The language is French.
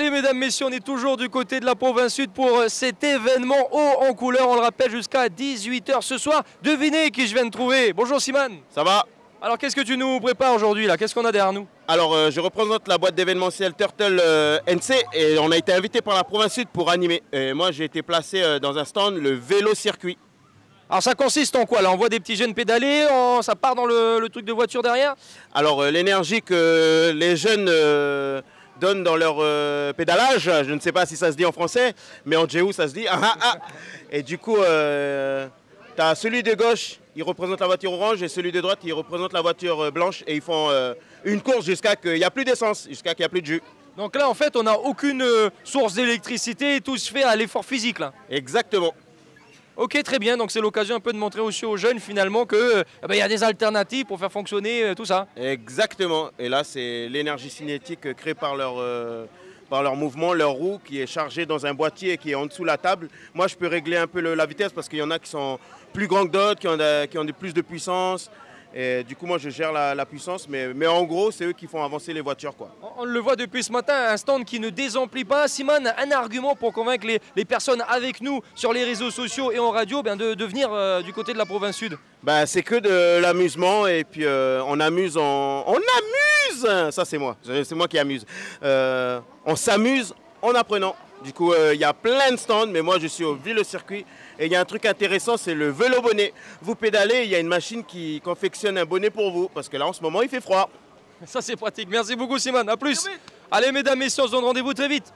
Allez mesdames, messieurs, on est toujours du côté de la province sud pour cet événement haut en couleur. On le rappelle jusqu'à 18 h ce soir. Devinez qui je viens de trouver. Bonjour Simone. Ça va? Alors qu'est-ce que tu nous prépares aujourd'hui là? Qu'est-ce qu'on a derrière nous? Alors je représente la boîte d'événementiel Turtle NC et on a été invité par la province sud pour animer. Et moi j'ai été placé dans un stand, le vélo circuit. Alors ça consiste en quoi là? On voit des petits jeunes pédaler, ça part dans le truc de voiture derrière? Alors l'énergie que les jeunes donnent dans leur pédalage, je ne sais pas si ça se dit en français, mais en djéou ça se dit. Et du coup, tu as celui de gauche, il représente la voiture orange, et celui de droite, il représente la voiture blanche. Et ils font une course jusqu'à qu'il n'y a plus d'essence, jusqu'à qu'il n'y a plus de jus. Donc là en fait on n'a aucune source d'électricité, tout se fait à l'effort physique là. Exactement. Ok, très bien, donc c'est l'occasion un peu de montrer aussi aux jeunes finalement qu'il y a des alternatives pour faire fonctionner tout ça. Exactement, et là c'est l'énergie cinétique créée par leur mouvement, leur roue qui est chargée dans un boîtier qui est en dessous de la table. Moi je peux régler un peu la vitesse parce qu'il y en a qui sont plus grands que d'autres, qui ont plus de puissance. Et du coup, moi, je gère la puissance, mais en gros, c'est eux qui font avancer les voitures, quoi. On le voit depuis ce matin, un stand qui ne désemplit pas. Simone, un argument pour convaincre les personnes avec nous sur les réseaux sociaux et en radio de venir du côté de la province sud? C'est que de l'amusement et puis on amuse On amuse! Ça, c'est moi qui amuse. On s'amuse en apprenant. Du coup, il y a plein de stands, mais moi, je suis au vélo-circuit. Et il y a un truc intéressant, c'est le vélo-bonnet. Vous pédalez, il y a une machine qui confectionne un bonnet pour vous. Parce que là, en ce moment, il fait froid. Ça, c'est pratique. Merci beaucoup, Simone. À plus. Allez, mesdames, messieurs, on se donne rendez-vous très vite.